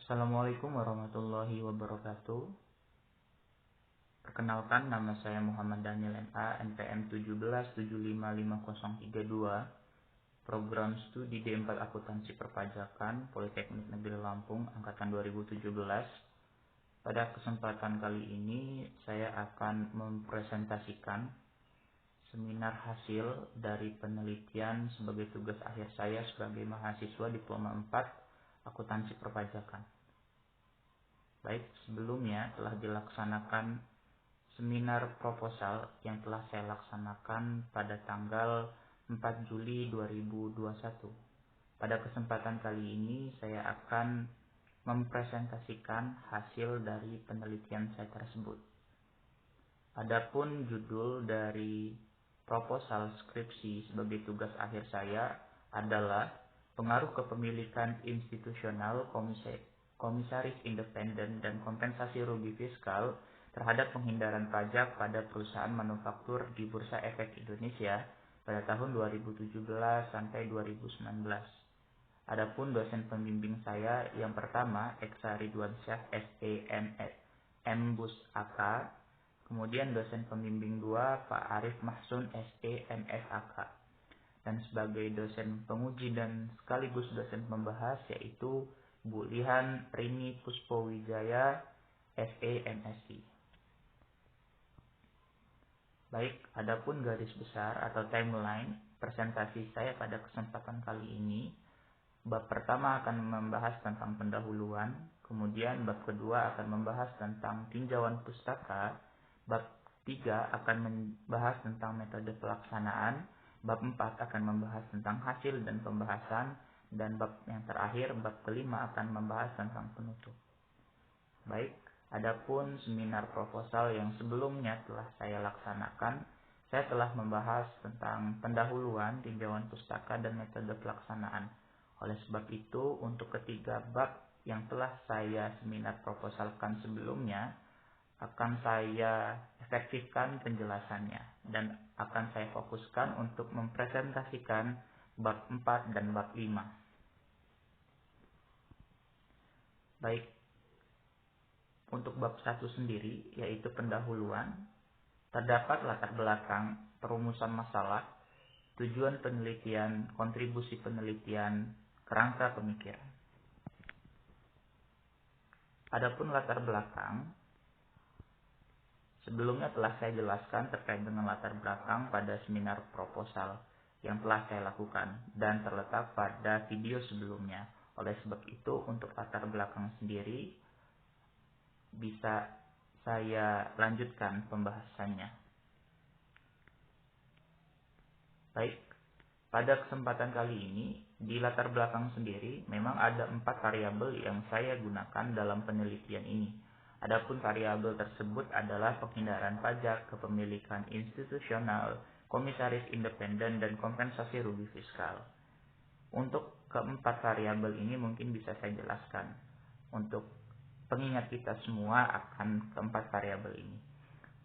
Assalamualaikum warahmatullahi wabarakatuh. Perkenalkan, nama saya Muhammad Daniel MA, NPM 17755032, Program Studi D4 Akuntansi Perpajakan, Politeknik Negeri Lampung, Angkatan 2017. Pada kesempatan kali ini, saya akan mempresentasikan seminar hasil dari penelitian sebagai tugas akhir saya sebagai mahasiswa Diploma 4 Akuntansi Perpajakan. Baik, sebelumnya telah dilaksanakan seminar proposal yang telah saya laksanakan pada tanggal 4 Juli 2021. Pada kesempatan kali ini saya akan mempresentasikan hasil dari penelitian saya tersebut. Adapun judul dari proposal skripsi sebagai tugas akhir saya adalah pengaruh kepemilikan institusional komisaris independen dan kompensasi rugi fiskal terhadap penghindaran pajak pada perusahaan manufaktur di Bursa Efek Indonesia pada tahun 2017 sampai 2019. Adapun dosen pembimbing saya yang pertama Eksa Ridwansyah SEMS AK, kemudian dosen pembimbing 2 Pak Arif Mahsun SEMSAK, dan sebagai dosen penguji dan sekaligus dosen pembahas yaitu Bu Lihan Rini Puspowijaya SEMSI. Baik, adapun garis besar atau timeline presentasi saya pada kesempatan kali ini, bab pertama akan membahas tentang pendahuluan, kemudian bab kedua akan membahas tentang tinjauan pustaka, bab 3 akan membahas tentang metode pelaksanaan, bab 4 akan membahas tentang hasil dan pembahasan, dan bab yang terakhir, bab kelima akan membahas tentang penutup. Baik, adapun seminar proposal yang sebelumnya telah saya laksanakan, saya telah membahas tentang pendahuluan, tinjauan pustaka, dan metode pelaksanaan. Oleh sebab itu, untuk ketiga bab yang telah saya seminar proposalkan sebelumnya, akan saya efektifkan penjelasannya dan akan saya fokuskan untuk mempresentasikan bab 4 dan bab 5. Baik, untuk bab 1 sendiri, yaitu pendahuluan, terdapat latar belakang, perumusan masalah, tujuan penelitian, kontribusi penelitian, kerangka pemikiran. Adapun latar belakang, sebelumnya telah saya jelaskan terkait dengan latar belakang pada seminar proposal yang telah saya lakukan dan terletak pada video sebelumnya. Oleh sebab itu, untuk latar belakang sendiri bisa saya lanjutkan pembahasannya. Baik, pada kesempatan kali ini, di latar belakang sendiri memang ada 4 variabel yang saya gunakan dalam penelitian ini. Adapun variabel tersebut adalah penghindaran pajak, kepemilikan institusional, komisaris independen, dan kompensasi rugi fiskal. Untuk keempat variabel ini mungkin bisa saya jelaskan untuk pengingat kita semua akan keempat variabel ini.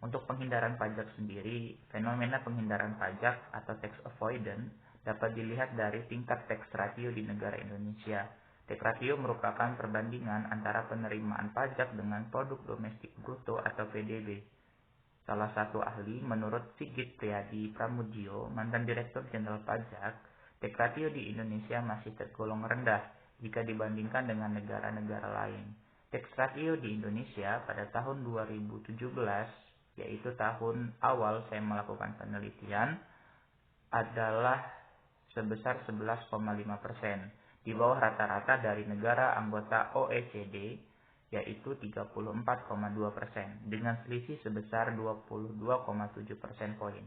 Untuk penghindaran pajak sendiri, fenomena penghindaran pajak atau tax avoidance dapat dilihat dari tingkat tax ratio di negara Indonesia. Tax ratio merupakan perbandingan antara penerimaan pajak dengan produk domestik bruto atau PDB. Salah satu ahli, menurut Sigit Priadi Pramudjo, mantan Direktur Jenderal Pajak, tax ratio di Indonesia masih tergolong rendah jika dibandingkan dengan negara-negara lain. Tax ratio di Indonesia pada tahun 2017, yaitu tahun awal saya melakukan penelitian, adalah sebesar 11,5%, di bawah rata-rata dari negara anggota OECD, yaitu 34,2%, dengan selisih sebesar 22,7% poin,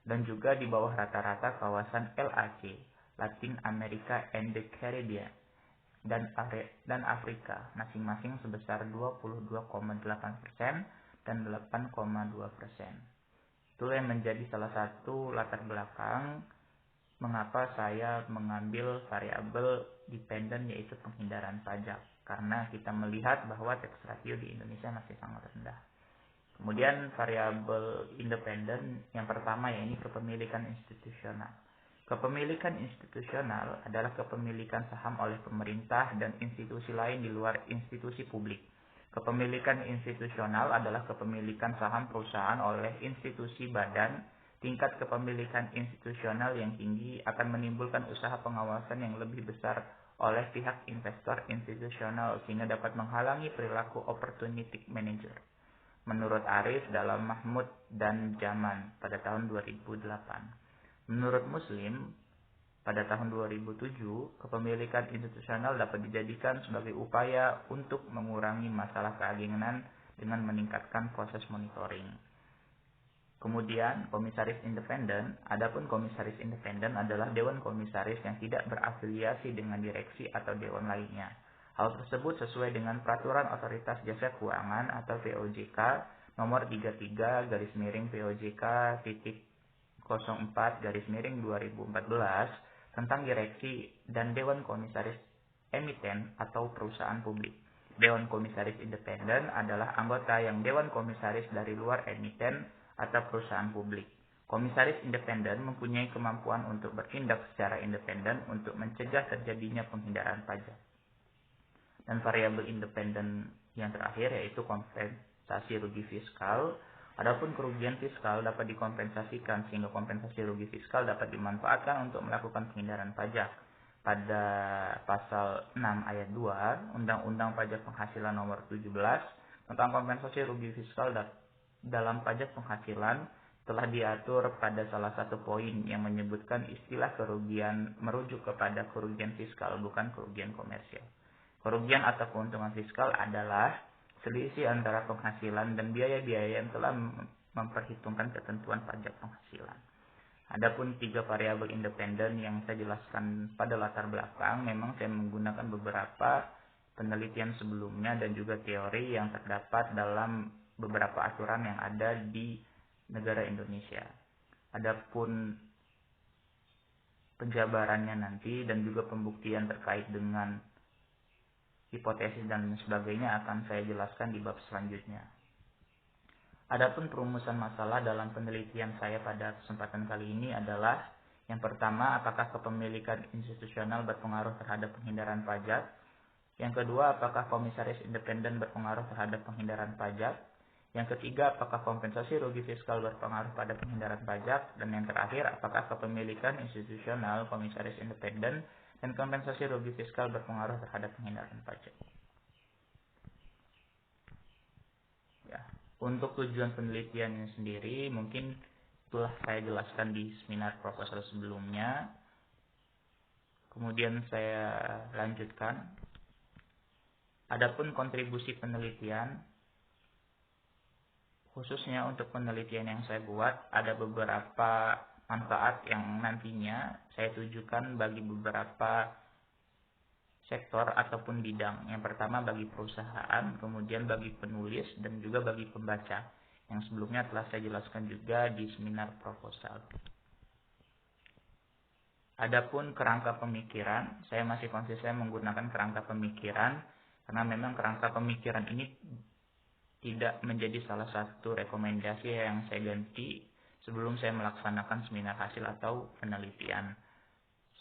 dan juga di bawah rata-rata kawasan LAC, Latin America and the Caribbean, dan Afrika, masing-masing sebesar 22,8% dan 8,2%. Itulah yang menjadi salah satu latar belakang mengapa saya mengambil variabel dependen, yaitu penghindaran pajak, karena kita melihat bahwa tax ratio di Indonesia masih sangat rendah. Kemudian variabel independen yang pertama, yaitu kepemilikan institusional. Kepemilikan institusional adalah kepemilikan saham oleh pemerintah dan institusi lain di luar institusi publik. Kepemilikan institusional adalah kepemilikan saham perusahaan oleh institusi badan. Tingkat kepemilikan institusional yang tinggi akan menimbulkan usaha pengawasan yang lebih besar oleh pihak investor institusional sehingga dapat menghalangi perilaku opportunistic manager. Menurut Arif dalam Mahmud dan Zaman pada tahun 2008. Menurut Muslim, pada tahun 2007, kepemilikan institusional dapat dijadikan sebagai upaya untuk mengurangi masalah keagengan dengan meningkatkan proses monitoring. Kemudian, komisaris independen. Adapun komisaris independen adalah dewan komisaris yang tidak berafiliasi dengan direksi atau dewan lainnya. Hal tersebut sesuai dengan Peraturan Otoritas Jasa Keuangan atau POJK nomor 33/POJK 04/2014 tentang direksi dan Dewan Komisaris Emiten atau perusahaan publik. Dewan Komisaris Independen adalah anggota yang Dewan Komisaris dari luar emiten atau perusahaan publik. Komisaris independen mempunyai kemampuan untuk bertindak secara independen untuk mencegah terjadinya penghindaran pajak. Dan variabel independen yang terakhir yaitu kompensasi rugi fiskal. Adapun kerugian fiskal dapat dikompensasikan sehingga kompensasi rugi fiskal dapat dimanfaatkan untuk melakukan penghindaran pajak. Pada pasal 6 ayat 2 Undang-Undang Pajak Penghasilan nomor 17 tentang kompensasi rugi fiskal dalam pajak penghasilan telah diatur pada salah satu poin yang menyebutkan istilah kerugian merujuk kepada kerugian fiskal bukan kerugian komersial. Kerugian atau keuntungan fiskal adalah selisih antara penghasilan dan biaya-biaya yang telah memperhitungkan ketentuan pajak penghasilan. Adapun 3 variabel independen yang saya jelaskan pada latar belakang, memang saya menggunakan beberapa penelitian sebelumnya dan juga teori yang terdapat dalam beberapa aturan yang ada di negara Indonesia. Adapun penjabarannya nanti dan juga pembuktian terkait dengan hipotesis dan sebagainya akan saya jelaskan di bab selanjutnya. Adapun perumusan masalah dalam penelitian saya pada kesempatan kali ini adalah yang pertama, apakah kepemilikan institusional berpengaruh terhadap penghindaran pajak? Yang kedua, apakah komisaris independen berpengaruh terhadap penghindaran pajak? Yang ketiga, apakah kompensasi rugi fiskal berpengaruh pada penghindaran pajak? Dan yang terakhir, apakah kepemilikan institusional, komisaris independen, dan kompensasi rugi fiskal berpengaruh terhadap penghindaran pajak. Ya, untuk tujuan penelitiannya sendiri mungkin telah saya jelaskan di seminar proposal sebelumnya. Kemudian saya lanjutkan. Adapun kontribusi penelitian, khususnya untuk penelitian yang saya buat, ada beberapa manfaat yang nantinya saya tujukan bagi beberapa sektor ataupun bidang. Yang pertama bagi perusahaan, kemudian bagi penulis, dan juga bagi pembaca. Yang sebelumnya telah saya jelaskan juga di seminar proposal. Adapun kerangka pemikiran, saya masih konsisten menggunakan kerangka pemikiran, karena memang kerangka pemikiran ini tidak menjadi salah satu rekomendasi yang saya ganti sebelum saya melaksanakan seminar hasil atau penelitian.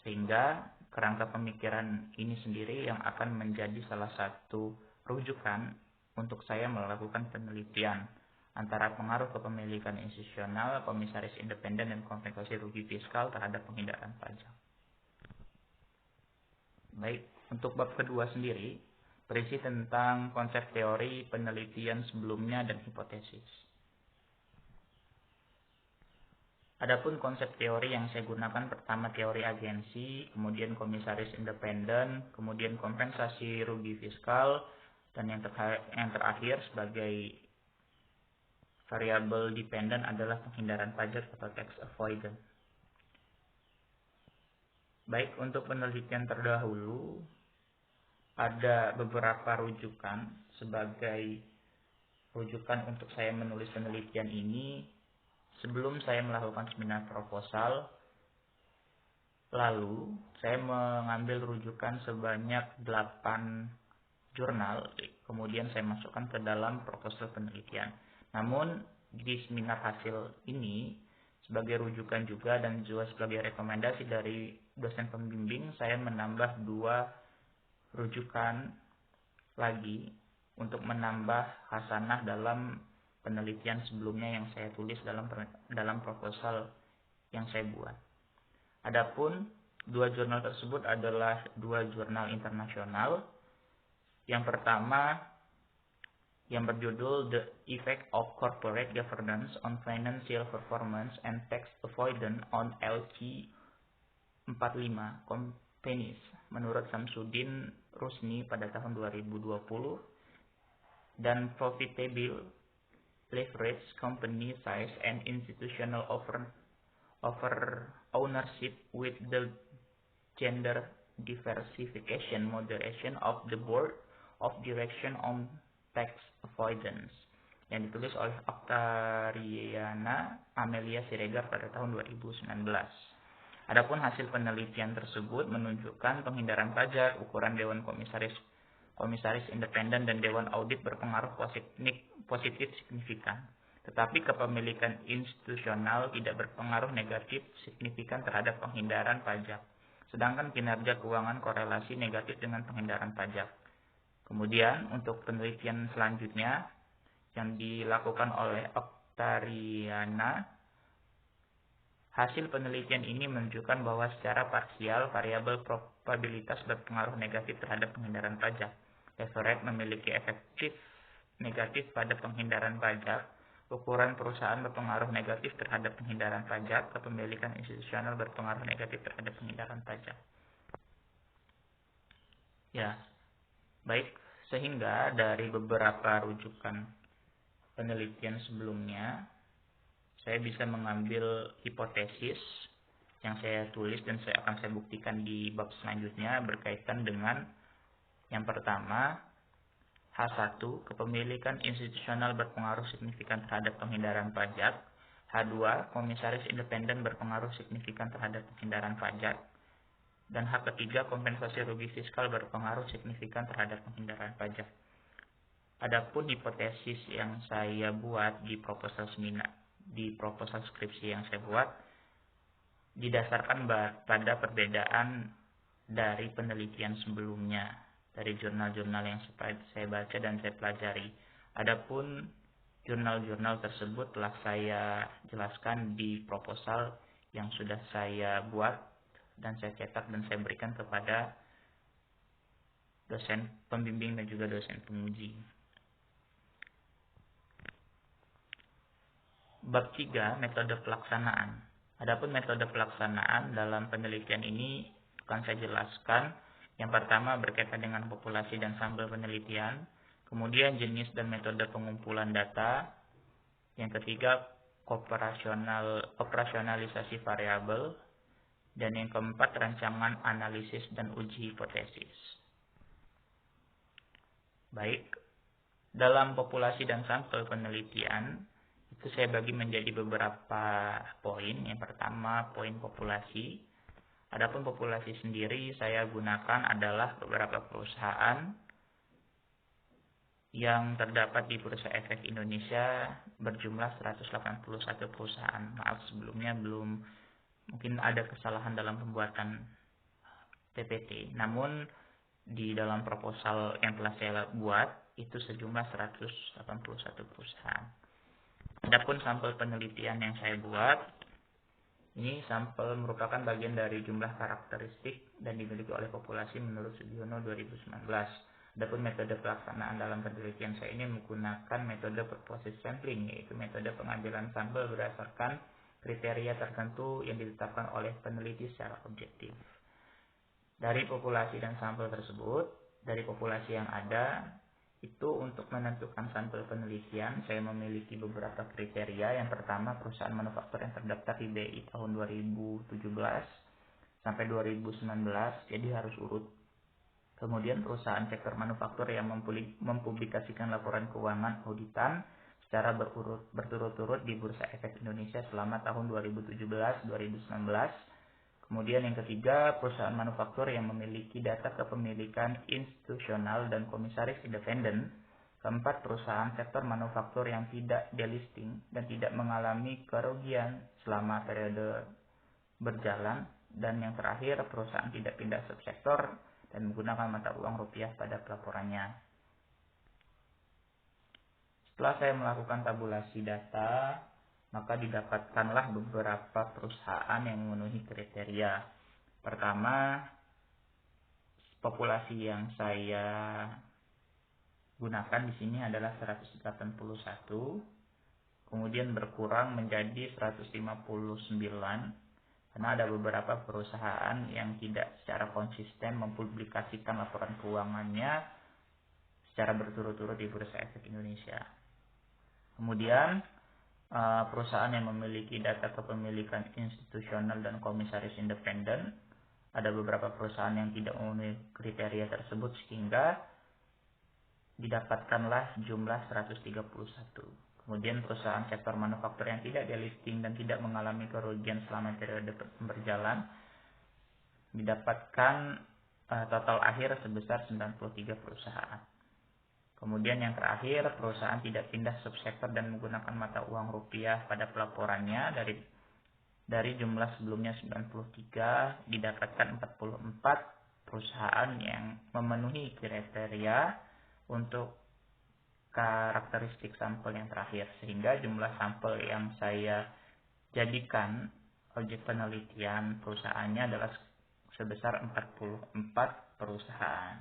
Sehingga kerangka pemikiran ini sendiri yang akan menjadi salah satu rujukan untuk saya melakukan penelitian antara pengaruh kepemilikan institusional, komisaris independen, dan kompensasi rugi fiskal terhadap penghindaran pajak. Baik, untuk bab kedua sendiri berisi tentang konsep teori penelitian sebelumnya dan hipotesis. Adapun konsep teori yang saya gunakan pertama teori agensi, kemudian komisaris independen, kemudian kompensasi rugi fiskal, dan yang terakhir sebagai variabel dependen adalah penghindaran pajak atau tax avoidance. Baik, untuk penelitian terdahulu ada beberapa rujukan sebagai rujukan untuk saya menulis penelitian ini. Sebelum saya melakukan seminar proposal, lalu saya mengambil rujukan sebanyak 8 jurnal, kemudian saya masukkan ke dalam proposal penelitian. Namun di seminar hasil ini, Sebagai rujukan juga dan juga sebagai rekomendasi dari dosen pembimbing, saya menambah 2 rujukan lagi untuk menambah hasanah dalam penelitian sebelumnya yang saya tulis dalam proposal yang saya buat. Adapun 2 jurnal tersebut adalah 2 jurnal internasional. Yang pertama yang berjudul The Effect of Corporate Governance on Financial Performance and Tax Avoidance on LC 45 Companies menurut Samsudin Rusni pada tahun 2020, dan Profitable Leverage Company Size and Institutional Ownership with the Gender Diversification Moderation of the Board of Direction on Tax Avoidance yang ditulis oleh Octariana Amelia Siregar pada tahun 2019. Adapun hasil penelitian tersebut menunjukkan penghindaran pajak, ukuran Dewan Komisaris Independen dan Dewan Audit berpengaruh positif signifikan. Tetapi kepemilikan institusional tidak berpengaruh negatif signifikan terhadap penghindaran pajak. Sedangkan kinerja keuangan korelasi negatif dengan penghindaran pajak. Kemudian untuk penelitian selanjutnya yang dilakukan oleh Octariana, hasil penelitian ini menunjukkan bahwa secara parsial variabel probabilitas berpengaruh negatif terhadap penghindaran pajak. Leverage memiliki efektif negatif pada penghindaran pajak. Ukuran perusahaan berpengaruh negatif terhadap penghindaran pajak. Kepemilikan institusional berpengaruh negatif terhadap penghindaran pajak. Ya, baik. Sehingga dari beberapa rujukan penelitian sebelumnya, saya bisa mengambil hipotesis yang saya tulis dan akan saya buktikan di bab selanjutnya berkaitan dengan yang pertama, H1, kepemilikan institusional berpengaruh signifikan terhadap penghindaran pajak. H2, komisaris independen berpengaruh signifikan terhadap penghindaran pajak. Dan H3, kompensasi rugi fiskal berpengaruh signifikan terhadap penghindaran pajak. Adapun hipotesis yang saya buat di proposal skripsi yang saya buat didasarkan pada perbedaan dari penelitian sebelumnya, dari jurnal-jurnal yang saya baca dan saya pelajari. Adapun jurnal-jurnal tersebut telah saya jelaskan di proposal yang sudah saya buat dan saya cetak dan saya berikan kepada dosen pembimbing dan juga dosen penguji. Bab 3, metode pelaksanaan. Adapun metode pelaksanaan dalam penelitian ini akan saya jelaskan. Yang pertama berkaitan dengan populasi dan sampel penelitian, kemudian jenis dan metode pengumpulan data, yang ketiga operasionalisasi variabel, dan yang keempat rancangan analisis dan uji hipotesis. Baik, dalam populasi dan sampel penelitian itu saya bagi menjadi beberapa poin. Yang pertama poin populasi. Adapun populasi sendiri saya gunakan adalah beberapa perusahaan yang terdapat di Bursa Efek Indonesia berjumlah 181 perusahaan. Maaf sebelumnya mungkin ada kesalahan dalam pembuatan PPT. Namun di dalam proposal yang telah saya buat itu sejumlah 181 perusahaan. Adapun sampel penelitian yang saya buat, ini sampel merupakan bagian dari jumlah karakteristik dan dimiliki oleh populasi menurut Sugiono 2019. Adapun metode pelaksanaan dalam penelitian saya ini menggunakan metode purposive sampling, yaitu metode pengambilan sampel berdasarkan kriteria tertentu yang ditetapkan oleh peneliti secara objektif. Dari populasi dan sampel tersebut, dari populasi yang ada, itu untuk menentukan sampel penelitian, saya memiliki beberapa kriteria. Yang pertama, perusahaan manufaktur yang terdaftar di BI tahun 2017 sampai 2019, jadi harus urut. Kemudian perusahaan sektor manufaktur yang mempublikasikan laporan keuangan auditan secara berturut-turut di Bursa Efek Indonesia selama tahun 2017-2019. Kemudian yang ketiga, perusahaan manufaktur yang memiliki data kepemilikan institusional dan komisaris independen Keempat, perusahaan sektor manufaktur yang tidak delisting dan tidak mengalami kerugian selama periode berjalan. Dan yang terakhir, perusahaan tidak pindah subsektor dan menggunakan mata uang rupiah pada pelaporannya. Setelah saya melakukan tabulasi data, maka didapatkanlah beberapa perusahaan yang memenuhi kriteria. Pertama, populasi yang saya gunakan di sini adalah 181, kemudian berkurang menjadi 159 karena ada beberapa perusahaan yang tidak secara konsisten mempublikasikan laporan keuangannya secara berturut-turut di Bursa Efek Indonesia. Kemudian perusahaan yang memiliki data kepemilikan institusional dan komisaris independen, ada beberapa perusahaan yang tidak memenuhi kriteria tersebut sehingga didapatkanlah jumlah 131. Kemudian perusahaan sektor manufaktur yang tidak delisting dan tidak mengalami kerugian selama periode berjalan didapatkan total akhir sebesar 93 perusahaan. Kemudian yang terakhir, perusahaan tidak pindah subsektor dan menggunakan mata uang rupiah pada pelaporannya dari jumlah sebelumnya 93 didapatkan 44 perusahaan yang memenuhi kriteria untuk karakteristik sampel yang terakhir, sehingga jumlah sampel yang saya jadikan objek penelitian perusahaannya adalah sebesar 44 perusahaan.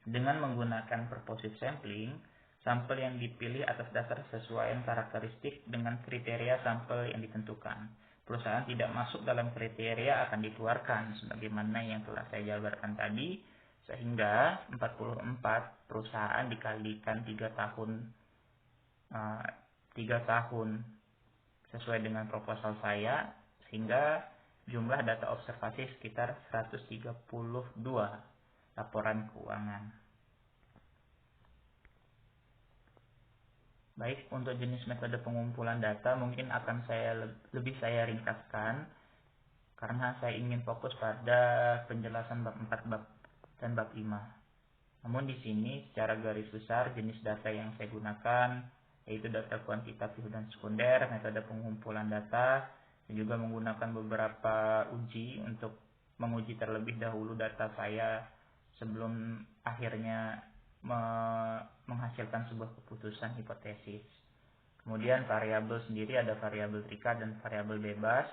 Dengan menggunakan purposive sampling, sampel yang dipilih atas dasar sesuaian karakteristik dengan kriteria sampel yang ditentukan. Perusahaan tidak masuk dalam kriteria akan dikeluarkan sebagaimana yang telah saya jabarkan tadi, sehingga 44 perusahaan dikalikan 3 tahun sesuai dengan proposal saya, sehingga jumlah data observasi sekitar 132 laporan keuangan. Baik, untuk jenis metode pengumpulan data mungkin akan lebih saya ringkaskan karena saya ingin fokus pada penjelasan bab 4 dan bab 5. Namun di sini secara garis besar jenis data yang saya gunakan yaitu data kuantitatif dan sekunder, metode pengumpulan data, dan juga menggunakan beberapa uji untuk menguji terlebih dahulu data saya sebelum akhirnya menghasilkan sebuah keputusan hipotesis. Kemudian variabel sendiri ada variabel terikat dan variabel bebas,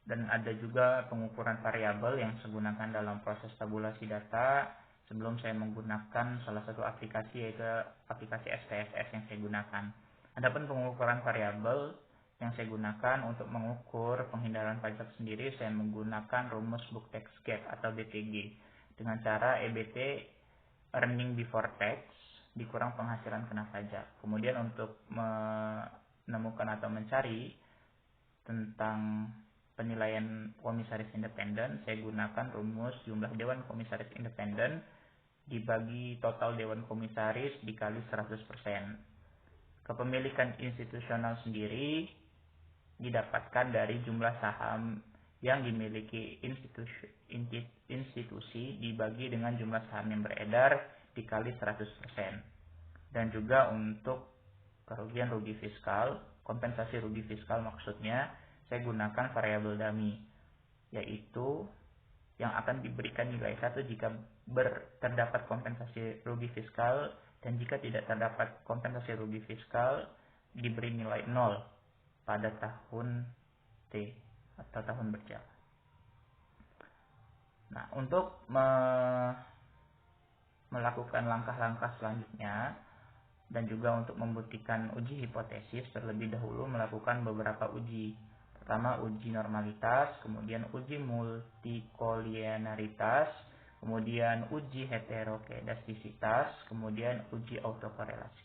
dan ada juga pengukuran variabel yang saya gunakan dalam proses tabulasi data sebelum saya menggunakan salah satu aplikasi yaitu aplikasi SPSS yang saya gunakan. Adapun pengukuran variabel yang saya gunakan untuk mengukur penghindaran pajak sendiri, saya menggunakan rumus Book Tax Gap atau BTG dengan cara EBT earning before tax dikurang penghasilan kena pajak. Kemudian untuk menemukan atau mencari tentang penilaian komisaris independen, saya gunakan rumus jumlah dewan komisaris independen dibagi total dewan komisaris dikali 100%. Kepemilikan institusional sendiri didapatkan dari jumlah saham yang dimiliki institusi dibagi dengan jumlah saham yang beredar dikali 100%. Dan juga untuk kerugian rugi fiskal, kompensasi rugi fiskal maksudnya, saya gunakan variabel dummy, yaitu yang akan diberikan nilai 1 jika terdapat kompensasi rugi fiskal, dan jika tidak terdapat kompensasi rugi fiskal diberi nilai 0 pada tahun T atau tahun berjalan. Nah, untuk melakukan langkah-langkah selanjutnya dan juga untuk membuktikan uji hipotesis, terlebih dahulu melakukan beberapa uji. Pertama, uji normalitas, kemudian uji multikolinearitas, kemudian uji heterokedastisitas, kemudian uji autokorelasi.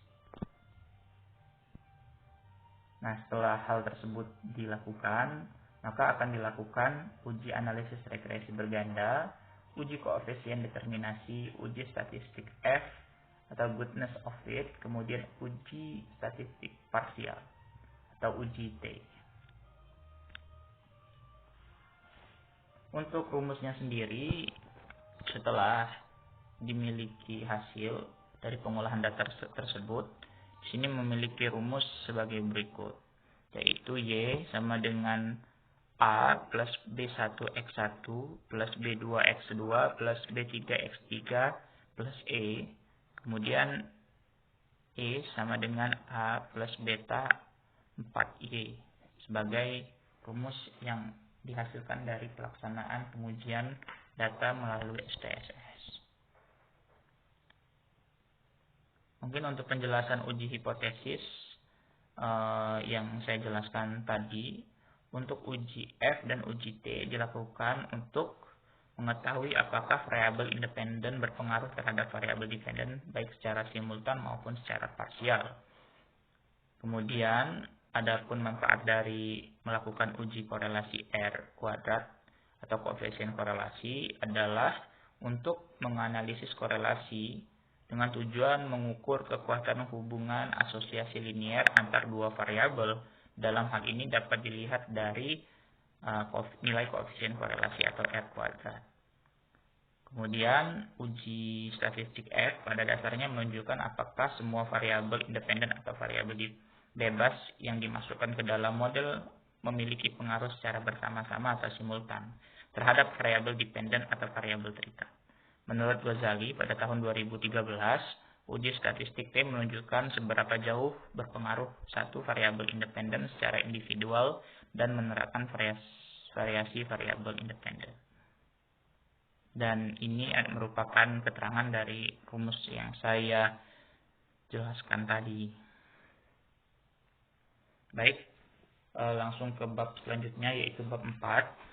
Nah, setelah hal tersebut dilakukan, maka akan dilakukan uji analisis regresi berganda, uji koefisien determinasi, uji statistik F atau goodness of fit, kemudian uji statistik parsial atau uji T. Untuk rumusnya sendiri, setelah dimiliki hasil, dari pengolahan data tersebut. Di sini memiliki rumus sebagai berikut, yaitu Y sama dengan A plus B1X1 plus B2X2 plus B3X3 plus E. Kemudian E sama dengan A plus beta 4Y sebagai rumus yang dihasilkan dari pelaksanaan pengujian data melalui SPSS. Mungkin untuk penjelasan uji hipotesis yang saya jelaskan tadi, untuk uji F dan uji T dilakukan untuk mengetahui apakah variabel independen berpengaruh terhadap variabel dependen baik secara simultan maupun secara parsial. Kemudian, adapun manfaat dari melakukan uji korelasi R kuadrat atau koefisien korelasi adalah untuk menganalisis korelasi dengan tujuan mengukur kekuatan hubungan asosiasi linier antar dua variabel. Dalam hal ini dapat dilihat dari nilai koefisien korelasi atau R kuadrat. Kemudian uji statistik F pada dasarnya menunjukkan apakah semua variabel independen atau variabel bebas yang dimasukkan ke dalam model memiliki pengaruh secara bersama-sama atau simultan terhadap variabel dependen atau variabel terikat. Menurut Ghazali, pada tahun 2013, uji statistik T menunjukkan seberapa jauh berpengaruh satu variabel independen secara individual dan menerapkan variasi variabel independen. Dan ini merupakan keterangan dari rumus yang saya jelaskan tadi. Baik, langsung ke bab selanjutnya, yaitu bab 4.